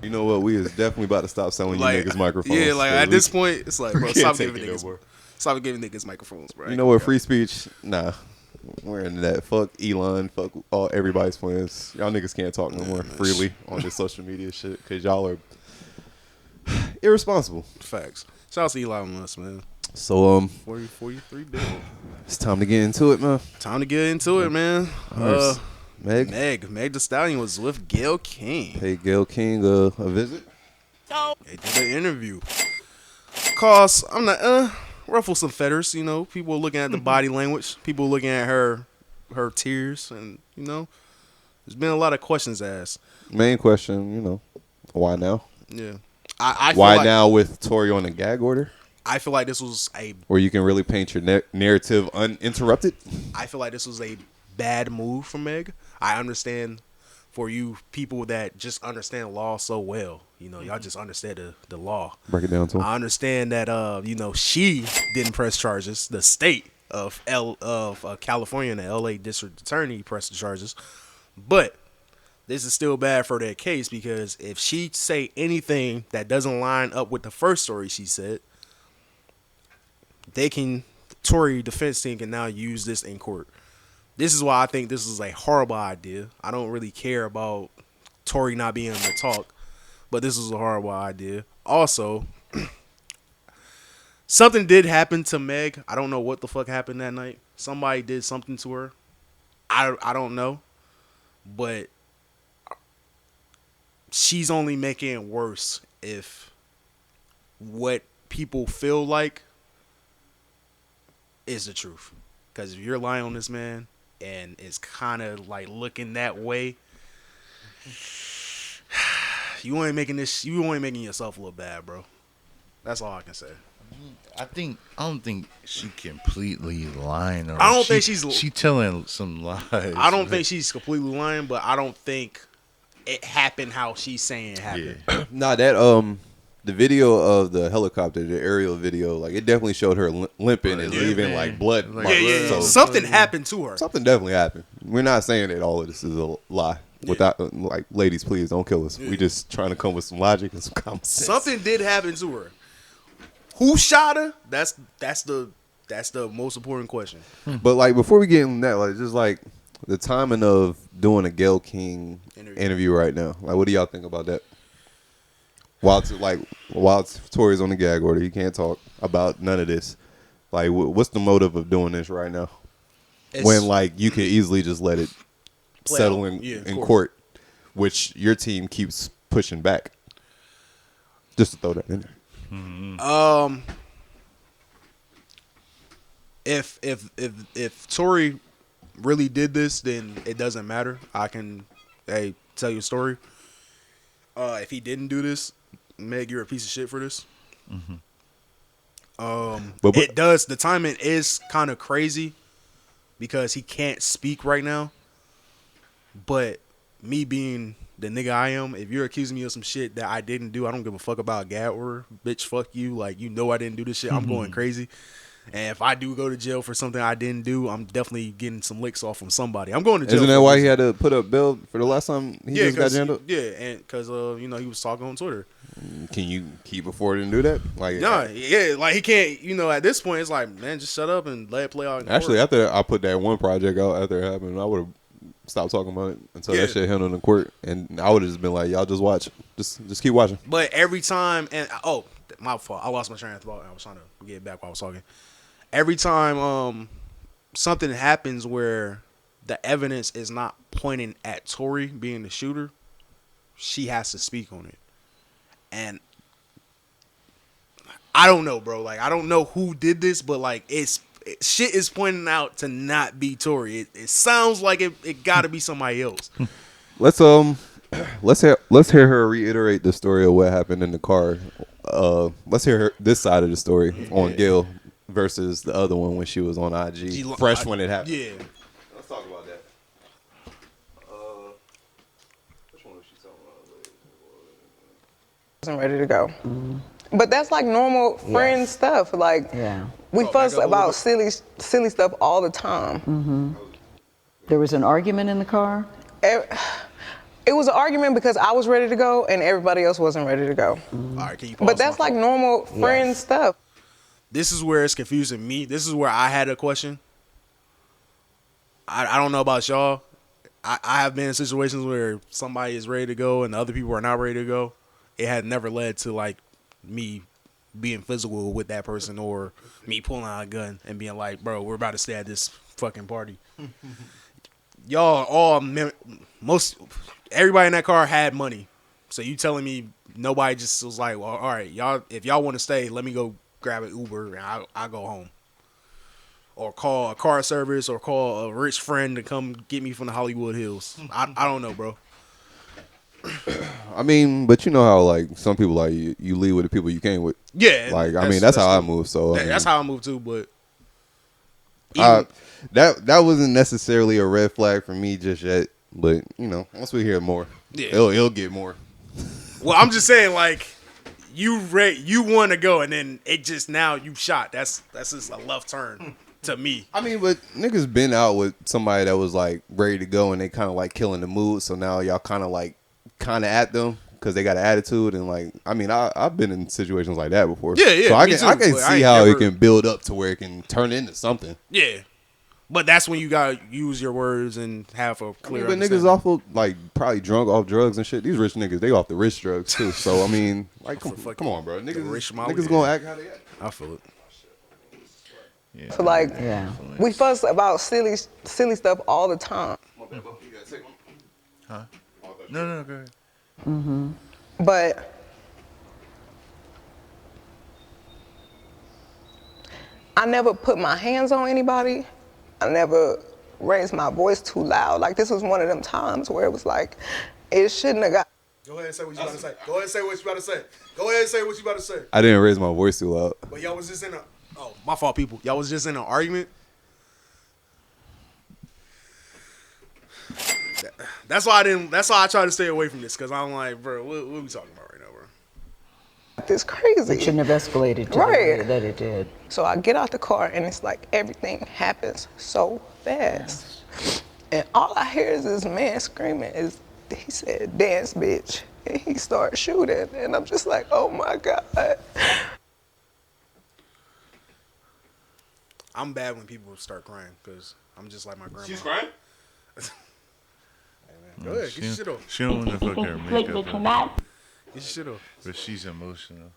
You know what? We is definitely about to stop selling you Like, niggas microphones. yeah, like at this point, it's like, bro, Can't take it no more. stop giving niggas microphones, bro. You know what? Free speech? Nah. We're into that. Fuck Elon. Fuck all everybody's plans. Y'all niggas can't talk no more freely on this social media shit because y'all are irresponsible. Facts. Shout out to Elon Musk, man. So 43 billion. it's time to get into it, man. Time to get into it, man. Meg Meg the Stallion was with Gail King. paid Gail King a visit. They did an interview. Cause I'm not ruffle some feathers, you know. People looking at the body language. People looking at her tears, and you know, there's been a lot of questions asked. Main question, you know, why now? Yeah, I feel Why like, now with Tory on a gag order? I feel like this was a. Where you can really paint your narrative uninterrupted? I feel like this was a bad move from Meg. I understand for you people that just understand law so well. You know, y'all just understand the law. Break it down to him. I understand that you know, she didn't press charges. The state of California and the LA District Attorney pressed the charges. But this is still bad for that case because if she say anything that doesn't line up with the first story she said, Tory defense team can now use this in court. This is why I think this is a horrible idea. I don't really care about Tory not being able to talk, but this is a horrible idea. Also, something did happen to Meg. I don't know what the fuck happened that night. Somebody did something to her. I don't know, but she's only making it worse if what people feel like is the truth. Because if you're lying on this man and it's kind of like looking that way, you ain't making yourself look bad, bro. That's all I can say. I don't think she completely lying. Or I don't think she's telling some lies. I don't think she's completely lying, but I don't think it happened how she's saying it happened. Yeah. Nah, that the video of the helicopter, the aerial video, like it definitely showed her limping and leaving like blood. Like, marks. Yeah. So Something happened to her. something definitely happened. We're not saying that all of this is a lie. Without like, ladies, please don't kill us. We just trying to come with some logic and some common sense. Something did happen to her. Who shot her? That's the most important question. But like before we get into that, like just like the timing of doing a Gayle King interview right now. Like, what do y'all think about that? While Tory's on the gag order, he can't talk about none of this. Like, what's the motive of doing this right now? When like you could easily just let it settle in court, which your team keeps pushing back. Just to throw that in there. Mm-hmm. If Tory really did this, then it doesn't matter. I can tell you a story. If he didn't do this, Meg, you're a piece of shit for this. Mm-hmm. But it does. The timing is kind of crazy because he can't speak right now. But me being the nigga I am, if you're accusing me of some shit that I didn't do, I don't give a fuck about a gag order. Bitch, fuck you. Like, you know I didn't do this shit. I'm going crazy. And if I do go to jail for something I didn't do, I'm definitely getting some licks off from somebody. I'm going to jail. Isn't that why he had to put up bail for the last time he just got jammed up? Yeah, and because you know, he was talking on Twitter. Can you keep before it and do that? Like, Nah, yeah, like he can't. You know, at this point, it's like, man, just shut up and let it play out. Actually, after I put that one project out after it happened, I would have stopped talking about it until that shit handled in court, and I would have just been like, y'all just watch, just keep watching. But every time, and my fault, I lost my train of thought. I was trying to get back while I was talking. Every time something happens where the evidence is not pointing at Tory being the shooter, she has to speak on it. And I don't know, bro. Like, I don't know who did this, but like shit is pointing out to not be Tory. It sounds like it got to be somebody else. Let's hear her reiterate the story of what happened in the car. Let's hear this side of the story on Gayle versus the other one when she was on IG, fresh when it happened. Yeah. Let's talk about that. Which one was she talking about? Wasn't ready to go. But that's like normal friend stuff. Like, we fuss about silly stuff all the time. There was an argument in the car? It It was an argument because I was ready to go and everybody else wasn't ready to go. All right, can you pause? But that's like normal friend stuff. This is where it's confusing me. This is where I had a question. I don't know about y'all. I have been in situations where somebody is ready to go and the other people are not ready to go. It had never led to like me being physical with that person or me pulling out a gun and being like, bro, we're about to stay at this fucking party. Y'all all, everybody in that car had money. So you telling me nobody just was like, well, all right, y'all, if y'all want to stay, let me go grab an Uber and I'll go home. Or call a car service or call a rich friend to come get me from the Hollywood Hills. I don't know, bro. I mean, but you know how like some people like you leave with the people you came with. Yeah, like I mean that's how I move. So that's how I move too. But that wasn't necessarily a red flag for me just yet. But you know, once we hear more, it'll get more. Well, I'm just saying, like you want to go, and then it just now you shot. That's just a left turn to me. I mean, but niggas been out with somebody that was like ready to go, and they kind of like killing the mood. So now y'all kind of at them because they got an attitude, and like I mean, I've been in situations like that before. Yeah. So I can see how it can build up to where it can turn into something. Yeah. But that's when you gotta use your words and have a clear. But niggas awful like probably drunk off drugs and shit. These rich niggas, they off the rich drugs too. So I mean, like, come on, bro. Niggas gonna act how they act. I feel it. Yeah. So like, we fuss about silly stuff all the time. Huh? No, go ahead. Mm-hmm. But I never put my hands on anybody. I never raised my voice too loud. Like this was one of them times where it was like, it shouldn't have got. Go ahead and say what you about to say. Go ahead and say what you about to say. Go ahead and say what you about to say. I didn't raise my voice too loud. But y'all was just in my fault, people. Y'all was just in an argument. That's why I try to stay away from this, because I'm like, bro, what are we talking about right now, bro? This crazy. It shouldn't have escalated to the way that it did. So I get out the car and it's like everything happens so fast. And all I hear is this man screaming, he said, dance bitch. And he started shooting. And I'm just like, oh my God. I'm bad when people start crying because I'm just like my grandma. She's crying? Hey, man. Go ahead, get your shit off. She don't want to fuck her makeup. Get your shit off. But she's emotional.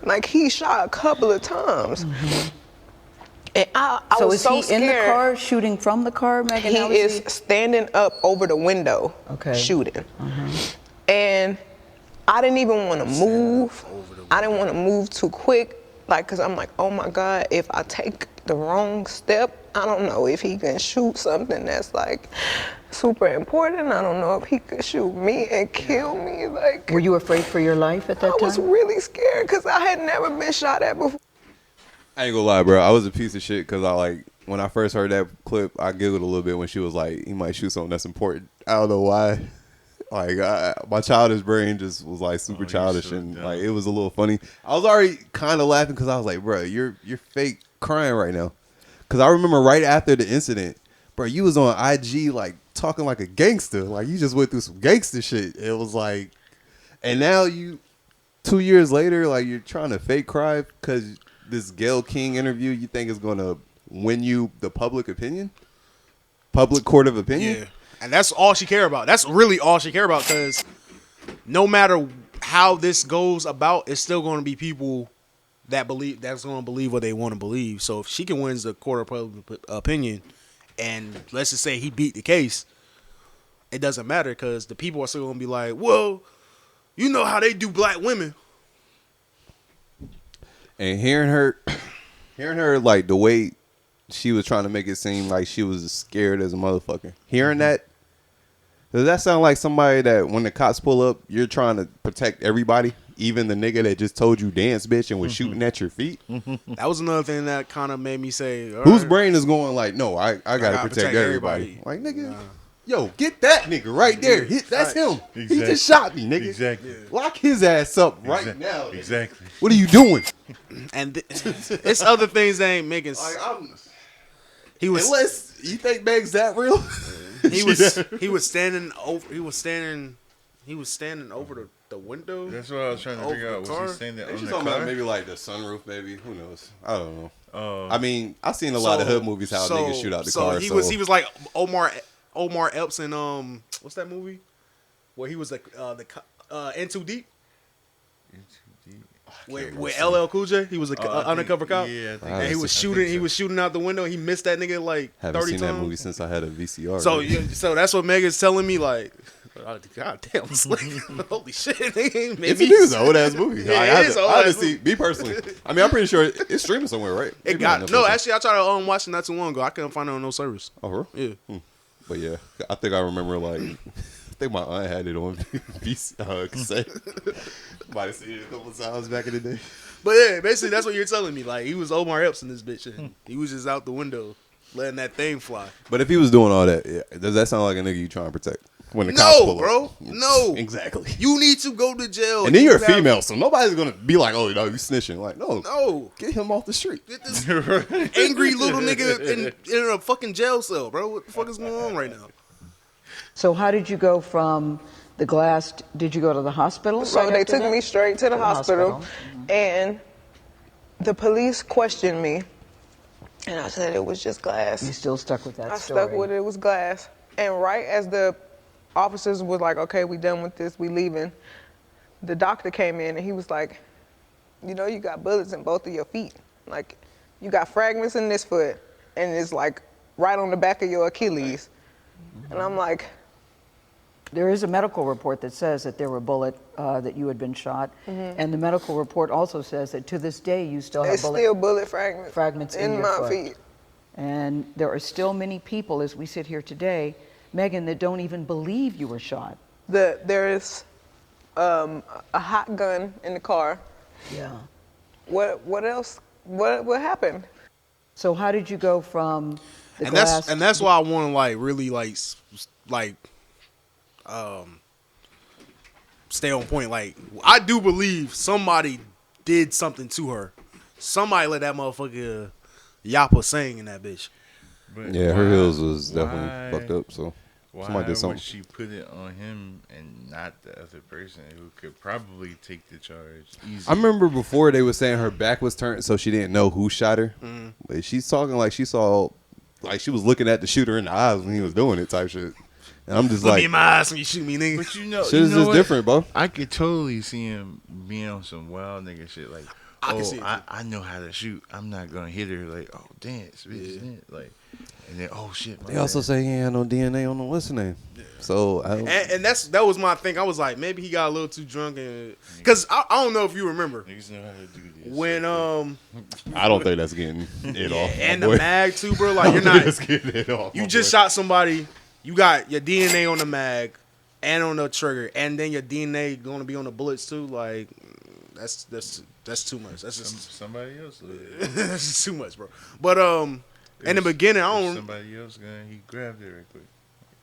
Like he shot a couple of times. Mm-hmm. And I so was so is he scared. in the car shooting from the car, Megan? He is standing up over the window shooting. And I didn't even want to move. I didn't want to move too quick. Like, cause I'm like, oh my God, if I take the wrong step, I don't know if he can shoot something that's like super important. I don't know if he could shoot me and kill me. Like, were you afraid for your life at that time? I was really scared because I had never been shot at before. I ain't gonna lie, bro. I was a piece of shit because when I first heard that clip, I giggled a little bit when she was like, he might shoot something that's important. I don't know why. Like, my childish brain just was like super childish and like it was a little funny. I was already kind of laughing because I was like, bro, you're fake crying right now. Because I remember right after the incident, bro, you was on IG like talking like a gangster. Like you just went through some gangster shit. It was like, and now 2 years later, like you're trying to fake cry because this Gayle King interview you think is going to win you the public court of opinion? Yeah. And that's all she care about. That's really all she care about, because no matter how this goes about, it's still going to be people that's going to believe what they want to believe. So if she can win the court of public opinion, and let's just say he beat the case, it doesn't matter because the people are still going to be like, well, you know how they do black women. And hearing her like the way she was trying to make it seem like she was scared as a motherfucker. Hearing that, does that sound like somebody that when the cops pull up, you're trying to protect everybody, even the nigga that just told you dance bitch and was shooting at your feet? That was another thing that kind of made me say, whose brain is going like, no, I gotta protect everybody. Like, nigga, yo, get that nigga right there. That's him. Exactly. He just shot me, nigga. Exactly. Yeah. Lock his ass up right now. Exactly. What are you doing? And it's other things that ain't making sense. Unless you think Meg's that real. He was standing over the window. That's what I was trying to figure out. Was he standing on the car? Maybe like the sunroof, maybe. Who knows? I don't know. I mean, I've seen a lot of hood movies how niggas shoot out the car. He was like Omar Epps in what's that movie? Where he was like In Too Deep. With LL Cool J, he was an undercover cop. Yeah, and he was shooting out the window. And he missed that nigga like 30 times. Haven't seen that movie since I had a VCR. So that's what Megan's telling me. Like, God damn, holy shit! It's an old ass movie. Yeah, it is old ass movie. Me personally, I mean, I'm pretty sure it's streaming somewhere, right? It got no. Actually, I tried to watch it not too long ago. I couldn't find it on no service. Oh, really? Yeah. But yeah, I think I remember like. I think my aunt had it on cassette. Might have seen it a couple of times back in the day. But yeah, basically that's what you're telling me. Like, he was Omar Epps in this bitch, and he was just out the window letting that thing fly. But if he was doing all that, does that sound like a nigga you trying to protect? When the cops pull bro. up? No. Exactly. You need to go to jail. And then you're a female, so nobody's going to be like, oh, you snitching. Like, no. Get him off the street. Get this angry little nigga in a fucking jail cell, bro. What the fuck is going on right now? So how did you go from the glass? Did you go to the hospital? So they took me straight to the hospital. And the police questioned me, and I said it was just glass. You still stuck with that story? I stuck with it. It was glass. And right as the officers was like, okay, we done with this, we leaving, the doctor came in and he was like, you got bullets in both of your feet. Like, you got fragments in this foot, and it's like right on the back of your Achilles. And I'm like, there is a medical report that says that there were bullets, that you had been shot. And the medical report also says that to this day you still have bullet fragments in your my foot. Feet. And there are still many people, as we sit here today, Megan, that don't even believe you were shot. There is a hot gun in the car. Yeah. What else? What happened? So how did you go from the glass? That's why I want to like really stay on point. Like, I do believe somebody did something to her. Somebody let that motherfucker Yappa sing in that bitch. But yeah, her heels was definitely fucked up. So somebody did something. Why would she put it on him and not the other person who could probably take the charge easy? I remember before they were saying her back was turned, so she didn't know who shot her. Mm-hmm. But she's talking like she saw, like she was looking at the shooter in the eyes when he was doing it type shit. And I'm just Look like, me in my eyes when you shoot me, nigga. But shit is just different, bro. I could totally see him being on some wild nigga shit. Like, I know how to shoot. I'm not gonna hit her. Like, oh dance, bitch, dance. Like, and then shit. They also say he ain't had no DNA on the what's the name. Yeah. So and that was my thing. I was like, maybe he got a little too drunk, and because I don't know if you remember. Niggas know how to do this. When I don't think that's getting it off. And the mag too, bro. Like, you're not getting it off. You just shot somebody. You got your DNA on the mag and on the trigger, and then your DNA going to be on the bullets too. Like, that's too much. That's just somebody else. That's just too much, bro. But in the beginning, I don't. Somebody else he grabbed it right quick.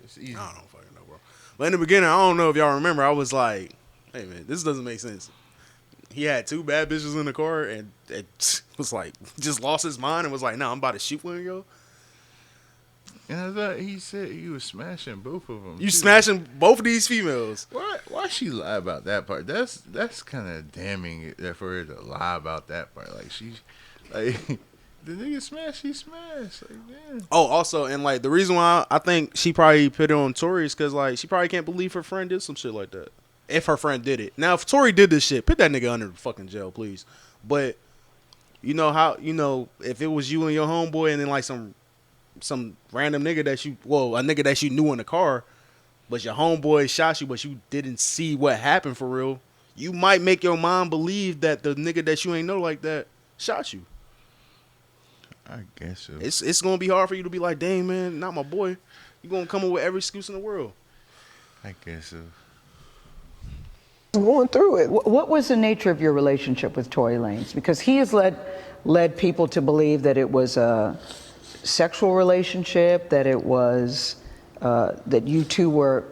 It's easy. I don't fucking know, bro. But in the beginning, I don't know if y'all remember. I was like, hey man, this doesn't make sense. He had two bad bitches in the car, and it was like just lost his mind and was like, "No, I'm about to shoot one of y'all." And I thought he said he was smashing both of them. You smashing both of these females. Why she lie about that part? That's kind of damning for her to lie about that part. Like, the nigga smashed, he smashed. Like, damn. Oh, also, and like the reason why I think she probably put it on Tori is because like she probably can't believe her friend did some shit like that. If her friend did it. Now, if Tori did this shit, put that nigga under the fucking jail, please. But you know how, if it was you and your homeboy and then like some random nigga a nigga that you knew in the car, but your homeboy shot you, but you didn't see what happened for real, you might make your mom believe that the nigga that you ain't know like that shot you. I guess so. It's gonna be hard for you to be like, dang man, not my boy. You gonna come up with every excuse in the world. I guess so. Going through it. What was the nature of your relationship with Tory Lanez? Because he has led people to believe that it was a sexual relationship, that it was that you two were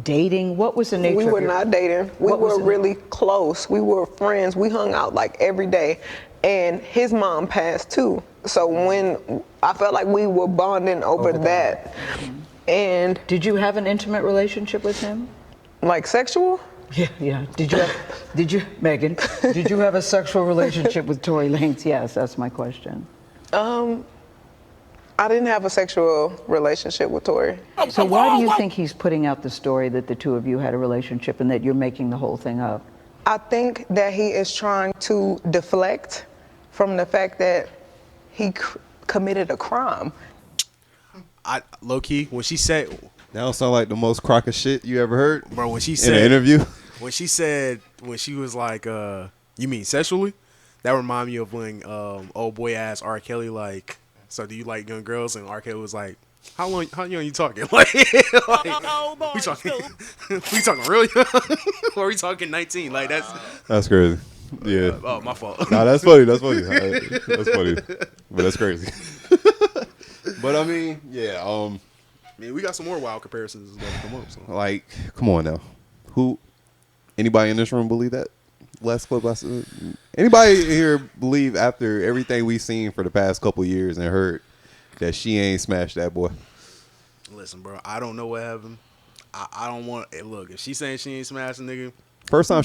dating. What was the nature? We were not dating. We were really close. We were friends. We hung out like every day. And his mom passed too. So when I felt like we were bonding over that. And Did you have an intimate relationship with him? like sexual? Yeah. Did you, Megan? Did you have a sexual relationship with Tory Lanez? Yes, that's my question. I didn't have a sexual relationship with Tory. So why do you think he's putting out the story that the two of you had a relationship and that you're making the whole thing up? I think that he is trying to deflect from the fact that he committed a crime. I low key when she said, That don't sound like the most crock of shit you ever heard, bro, when she in said an interview. when she was like, you mean sexually? That reminded me of when old boy asked R. Kelly like, so do you like young girls? And R. Kelly was like, how young you talking? Like, we talking real young? Or we talking 19? Like That's crazy. Yeah. Oh, my fault. Nah, that's funny. That's funny. That's funny. But that's crazy. But I mean, yeah. Man, we got some more wild comparisons that come up. So. Like, come on now. Anybody in this room believe that? Last clip I said. Anybody here believe after everything we've seen for the past couple years and heard that she ain't smashed that boy? Listen, bro, I don't know what happened. I don't want. Look, if she's saying she ain't smashed a nigga. First time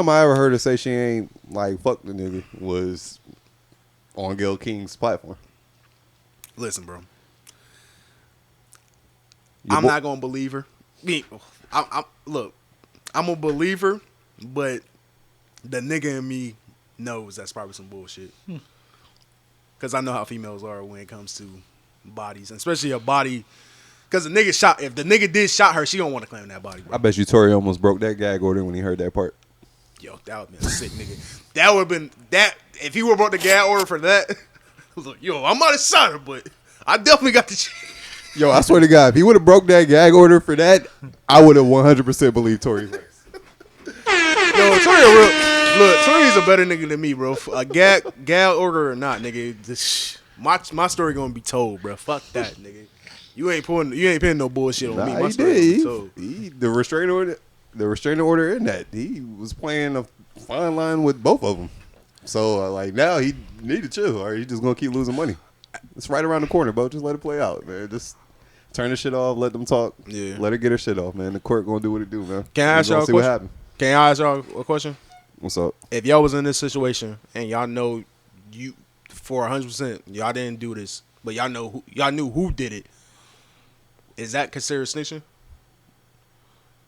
I ever heard her say she ain't like fuck the nigga was on Gayle King's platform. Listen, bro. I'm not gonna believe her. Look, I'm a believer, but the nigga in me knows that's probably some bullshit. Cause I know how females are when it comes to bodies, and especially a body. Cause the nigga if the nigga did shot her, she don't want to claim that body, bro. I bet you Tory almost broke that gag order when he heard that part. Yo, that would have been a sick nigga. That would have been that if he would have brought the gag order for that. I was like, yo, I might have shot her, but I definitely got the. Yo, I swear to God, if he would have broke that gag order for that, I would have 100% believed Tory's race. Yo, Tory's a better nigga than me, bro. A gag order or not, nigga. My story gonna be told, bro. Fuck that, nigga. You ain't putting no bullshit on me. My story gonna be told. The restraining order in that he was playing a fine line with both of them. So like now he need to chill, or he just gonna keep losing money. It's right around the corner, bro. Just let it play out, man. Just turn the shit off, let them talk. Yeah. Let her get her shit off, man. The court gonna do what it do, man. Can I ask y'all a question? What happens. Can I ask y'all a question? What's up? If y'all was in this situation and y'all know you for 100%, y'all didn't do this, but y'all knew who did it. Is that considered snitching?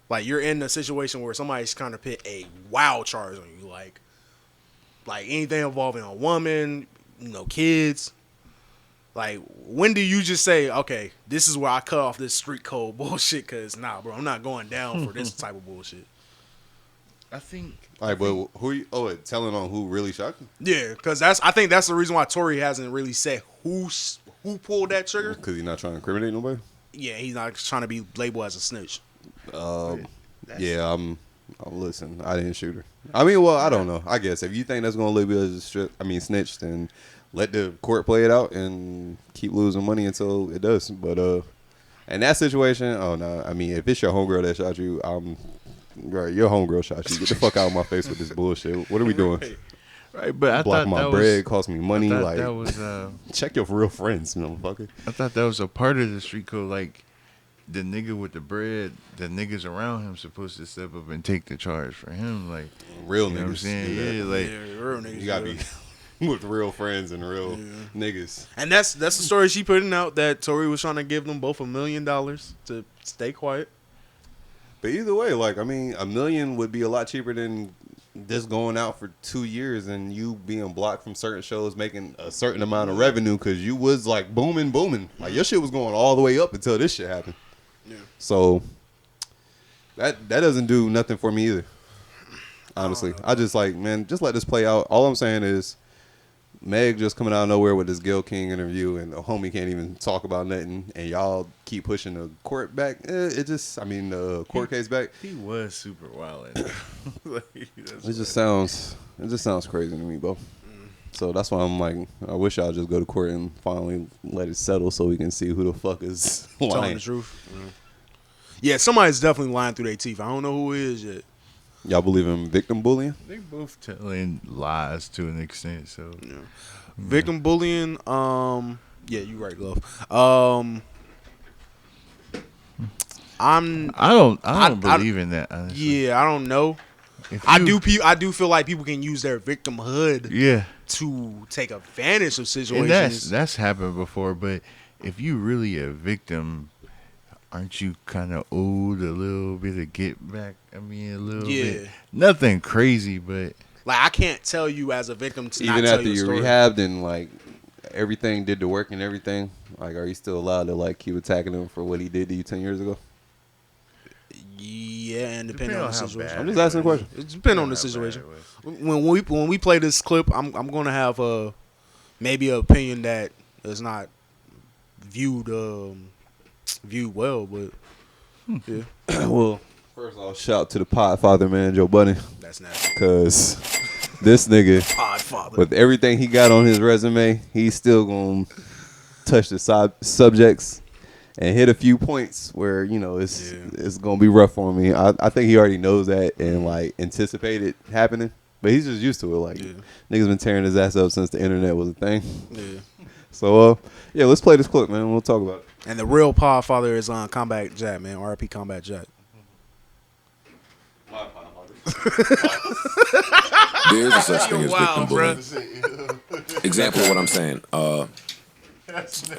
Like you're in a situation where somebody's kind of put a wild charge on you, like anything involving a woman, kids. Like, when do you just say, okay, this is where I cut off this street code bullshit? Because, nah, bro, I'm not going down for this type of bullshit. I think. All right, but who? Telling on who really shot you? Yeah, because I think that's the reason why Tory hasn't really said who pulled that trigger. Because he's not trying to incriminate nobody. Yeah, he's not trying to be labeled as a snitch. Yeah, listen, I didn't shoot her. I mean, well, I don't know. I guess if you think that's gonna label you as a snitch, then let the court play it out and keep losing money until it does. But in that situation, oh no. I mean, if it's your homegirl that shot you, right, your homegirl shot you. Get the fuck out of my face with this bullshit. What are we doing? Right, but I block thought my that bread, was, cost me money. Like that was check your real friends, motherfucker. I thought that was a part of the street code. Like the nigga with the bread, the niggas around him supposed to step up and take the charge for him. Like real niggas. You know what I'm saying? Yeah, like real niggas. You gotta be with real friends and real niggas. And that's the story she putting out, that Tory was trying to give them both $1 million to stay quiet. But either way, like, I mean, $1 million would be a lot cheaper than this going out for 2 years and you being blocked from certain shows, making a certain amount of revenue because you was like booming. Like your shit was going all the way up until this shit happened. Yeah. So that doesn't do nothing for me either. Honestly, I just like, man, just let this play out. All I'm saying is, Meg just coming out of nowhere with this Gayle King interview, and the homie can't even talk about nothing, and y'all keep pushing the court back. The court case back. He was super wild. It just sounds crazy to me, bro. So that's why I'm like, I wish y'all just go to court and finally let it settle so we can see who the fuck is lying. Telling the truth. Yeah, somebody's definitely lying through their teeth. I don't know who it is yet. Y'all believe in victim bullying? They both telling lies to an extent. So, victim bullying. Yeah, you right, Glove. I don't believe in that. Honestly. Yeah, I don't know. I do feel like people can use their victimhood to take advantage of situations. And that's happened before. But if you really a victim, aren't you kind of owed a little bit of get back? I mean, a little bit. Nothing crazy, but like I can't tell you as a victim to even not after tell you you rehabbed and like everything did the work and everything. Like, are you still allowed to like keep attacking him for what he did to you 10 years ago? Yeah, and depending on the situation. I'm just asking a question. It depends on the situation. When we play this clip, I'm gonna have maybe an opinion that is not viewed well, but yeah. Well, first off, shout out to the Podfather, man, Joe Budden. That's nasty. Because this nigga, Podfather, with everything he got on his resume, he's still gonna touch the subjects and hit a few points where, you know, it's gonna be rough on me. I think he already knows that and like anticipated happening, but he's just used to it. Like niggas been tearing his ass up since the internet was a thing. Yeah. So yeah, let's play this clip, man. We'll talk about it. And the real Podfather is on Combat Jack, man. R.I.P. Combat Jack. There's a such thing as victim bullying. Example of what I'm saying.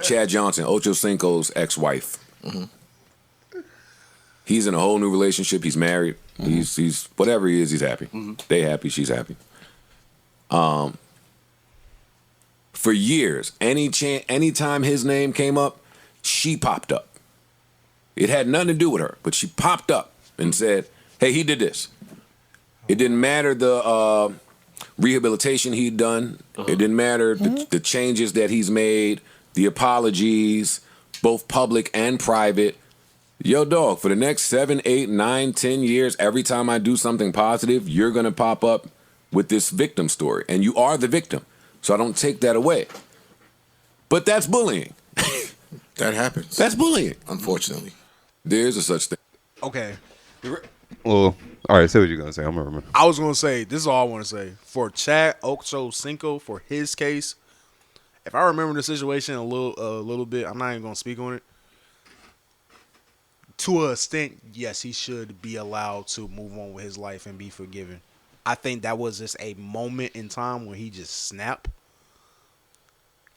Chad Johnson, Ocho Cinco's ex-wife. Mm-hmm. He's in a whole new relationship. He's married. Mm-hmm. He's whatever he is. He's happy. Mm-hmm. They happy. She's happy. For years, anytime his name came up, she popped up. It had nothing to do with her, but she popped up and said, "Hey, he did this." It didn't matter the rehabilitation he'd done. It didn't matter the changes that he's made, the apologies, both public and private. Yo, dog, for the next 7, 8, 9, 10 years, every time I do something positive, you're going to pop up with this victim story. And you are the victim. So I don't take that away. But that's bullying. That happens. That's bullying. Unfortunately. There's a such thing. Okay. Well, all right, say what you're going to say. I'm going to remember. I was going to say, this is all I want to say. For Chad Ocho Cinco, for his case, if I remember the situation a little bit, I'm not even going to speak on it. To an extent, yes, he should be allowed to move on with his life and be forgiven. I think that was just a moment in time when he just snapped.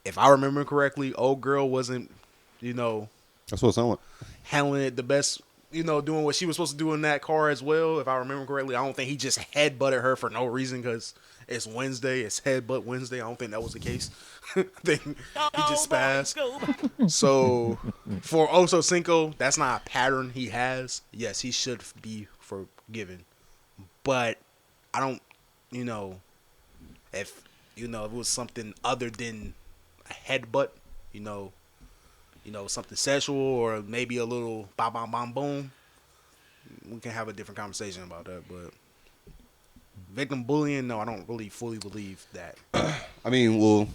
If I remember correctly, old girl wasn't, that's what it sounded like, handling it the best, doing what she was supposed to do in that car as well. If I remember correctly, I don't think he just headbutted her for no reason because it's Wednesday. It's headbutt Wednesday. I don't think that was the case. I think he just spazzed. So for Ocho Cinco, that's not a pattern he has. Yes, he should be forgiven. But I don't, if it was something other than a headbutt, something sexual or maybe a little bam bam bam boom, we can have a different conversation about that. But victim bullying, no, I don't really fully believe that. I mean, well,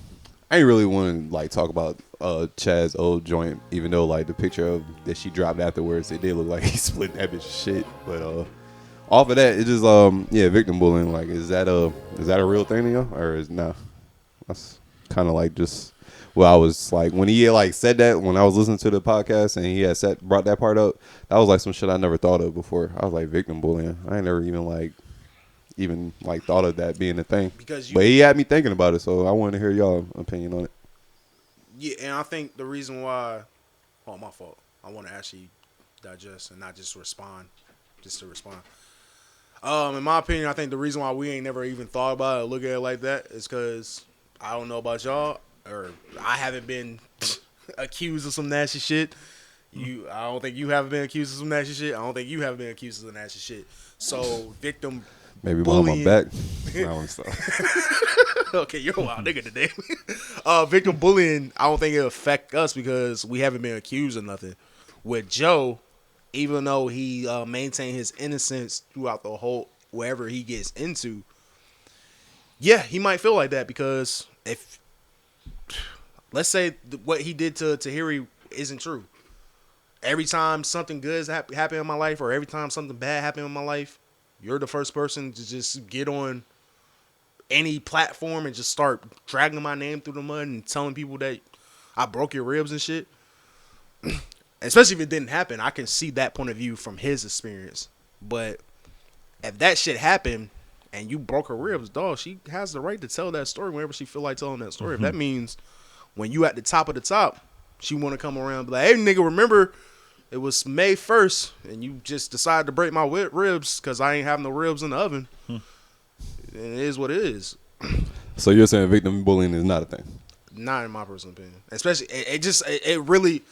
I ain't really want to like talk about Chad's old joint, even though like the picture that she dropped afterwards, it did look like he split that bitch shit. But off of that, it just victim bullying. Like, is that a real thing to you, or is nah? That's kind of like just. Well, I was like, when he like said that, when I was listening to the podcast and he had brought that part up, that was like some shit I never thought of before. I was like, victim bullying. I ain't never even thought of that being a thing. But he had me thinking about it, so I wanted to hear y'all opinion on it. Yeah, and I think the reason why, my fault. I want to actually digest and not just respond, just to respond. In my opinion, I think the reason why we ain't never even thought about it or look at it like that is because I don't know about y'all, or I haven't been accused of some nasty shit. I don't think you haven't been accused of some nasty shit. I don't think you haven't been accused of some nasty shit. So victim maybe bullying. behind my back. Okay, you're a wild nigga today. Victim bullying, I don't think it'll affect us because we haven't been accused of nothing. With Joe, even though he maintained his innocence throughout the whole wherever he gets into, yeah, he might feel like that because if let's say what he did to Tahiri isn't true. Every time something good happen in my life or every time something bad happened in my life, you're the first person to just get on any platform and just start dragging my name through the mud and telling people that I broke your ribs and shit. especially if it didn't happen, I can see that point of view from his experience. But if that shit happened and you broke her ribs, dog, she has the right to tell that story whenever she feel like telling that story. If that means when you at the top of the top, she want to come around and be like, hey, nigga, remember it was May 1st and you just decided to break my ribs because I ain't have no ribs in the oven. It is what it is. So you're saying victim bullying is not a thing? Not in my personal opinion. Especially, it really,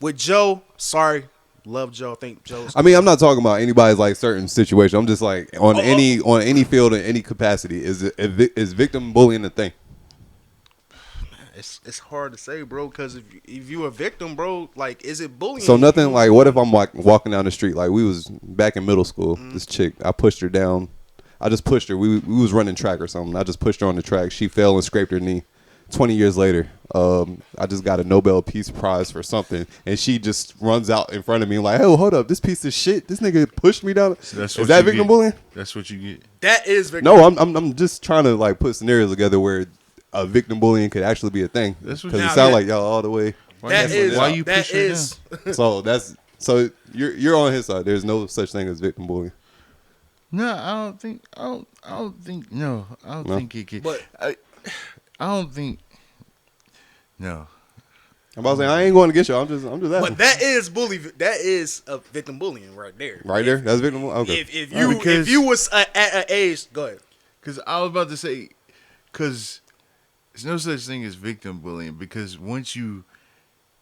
with Joe, sorry, love Joe, I think Joe's. I mean, I'm not talking about anybody's like certain situation. I'm just like on any field in any capacity. Is victim bullying a thing? It's hard to say, bro, because if you a victim, bro, like, is it bullying? So nothing like, what if I'm like walking down the street, like we was back in middle school, this chick, I pushed her down. I just pushed her. We was running track or something. I just pushed her on the track. She fell and scraped her knee. 20 years later, I just got a Nobel Peace Prize for something, and she just runs out in front of me like, "Oh, hold up, this piece of shit, this nigga pushed me down." So is that victim bullying? That's what you get. That is victim. No, I'm just trying to like put scenarios together where a victim bullying could actually be a thing. Because it sounds like y'all all the way. Why you push her down? So you're on his side. There's no such thing as victim bullying. No, I don't think it could. But I don't think. No. I'm about to say I ain't going to get you. I'm just asking. But that is That is a victim bullying right there. Right there. That's victim bullying. Okay. If you was at an age, go ahead. Because I was about to say, because there's no such thing as victim bullying. Because once you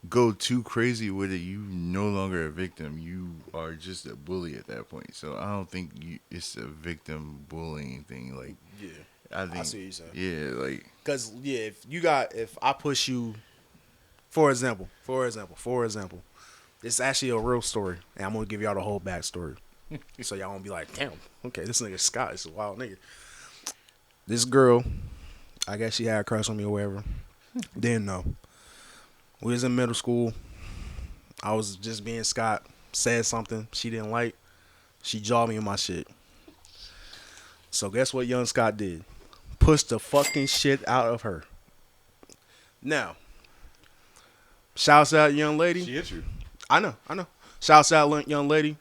go too crazy with it, you no longer a victim. You are just a bully at that point. So I don't think it's a victim bullying thing. Like, yeah. I think, I see what you're saying. Yeah, like, because if I push you, for example, it's actually a real story, and I'm gonna give y'all the whole backstory, so y'all won't be like, damn, okay, this nigga Scott is a wild nigga. This girl, I guess she had a crush on me or whatever. Didn't know. We was in middle school. I was just being Scott. Said something she didn't like. She jawed me in my shit. So guess what young Scott did? Pushed the fucking shit out of her. Now, shouts out young lady. She hit you. I know. Shouts out young lady.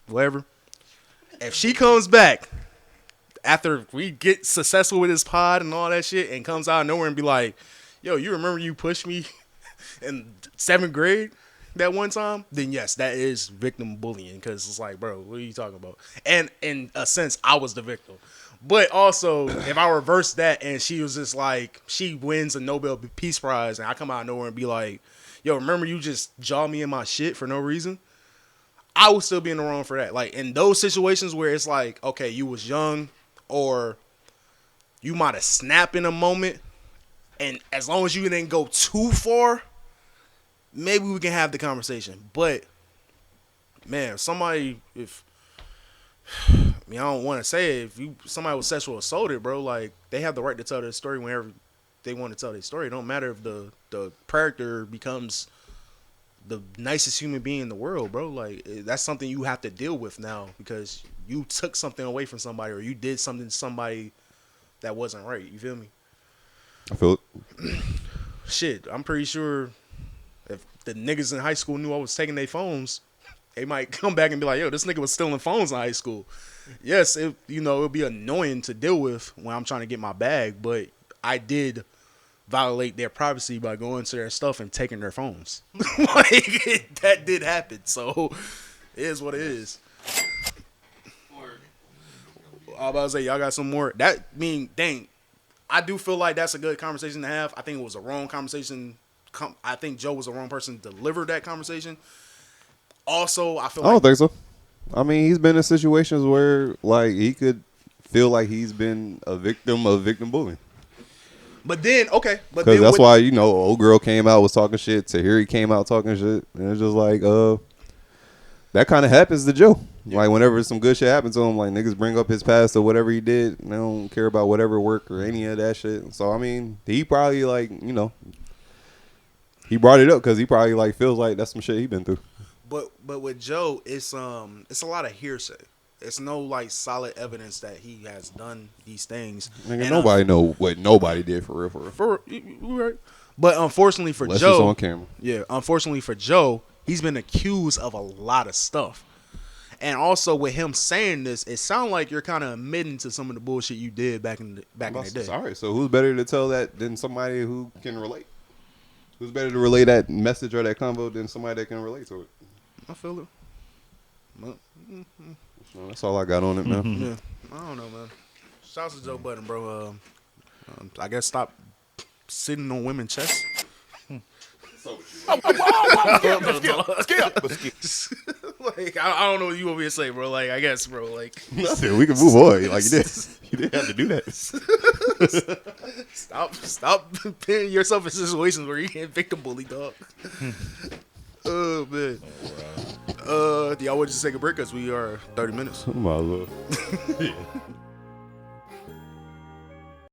Whatever. If she comes back after we get successful with this pod and all that shit and comes out of nowhere and be like, yo, you remember you pushed me in 7th grade that one time? Then yes, that is victim bullying, because it's like, bro, what are you talking about? And in a sense, I was the victim. But also, if I reverse that and she was just like, she wins a Nobel Peace Prize and I come out of nowhere and be like, yo, remember you just jawed me in my shit for no reason? I would still be in the wrong for that. Like, in those situations where it's like, okay, you was young or you might have snapped in a moment, and as long as you didn't go too far, maybe we can have the conversation. But, man, somebody, I don't want to say it, if somebody was sexual assaulted, bro, like, they have the right to tell their story whenever they want to tell their story. It don't matter if the predator becomes the nicest human being in the world, bro. Like, that's something you have to deal with now because you took something away from somebody or you did something to somebody that wasn't right. You feel me? I feel it. Shit, I'm pretty sure if the niggas in high school knew I was taking their phones, they might come back and be like, yo, this nigga was stealing phones in high school. Yes, it'll be annoying to deal with when I'm trying to get my bag, but I did violate their privacy by going to their stuff and taking their phones. Like, that did happen, so it is what it is. I was about to say, y'all got some more. Dang, I do feel like that's a good conversation to have. I think it was a wrong conversation. I think Joe was the wrong person to deliver that conversation. Also, I don't think so. I mean, he's been in situations where, like, he could feel like he's been a victim of victim bullying. But then, okay. Because that's why, old girl came out, was talking shit. Tahiri came out talking shit. And it's just like, that kind of happens to Joe. Yeah. Like, whenever some good shit happens to him, like, niggas bring up his past or whatever he did. And they don't care about whatever work or any of that shit. So, I mean, he probably, like, he brought it up because he probably, like, feels like that's some shit he been through. But with Joe, it's a lot of hearsay. It's no like solid evidence that he has done these things. Nigga, nobody know what nobody did for real. Right. But unfortunately for Unless Joe, it's on camera. Yeah, unfortunately for Joe, He's been accused of a lot of stuff. And also with him saying this, it sounds like you're kind of admitting to some of the bullshit you did back in the day. All right, so who's better to tell that than somebody who can relate? Who's better to relay that message or that convo than somebody that can relate to it? I feel it. So that's all I got on it, man. Yeah, I don't know, man. Shouts to Joe Budden, bro. I guess stop sitting on women's chests. Like I don't know what you want me to say, bro. Like I guess, bro. Like nothing. We can move on. Like you didn't have to do that. Stop putting yourself in situations where you get victim bully, dog. Oh man. Do y'all want to just take a break? Cause we are 30 minutes. Might as well.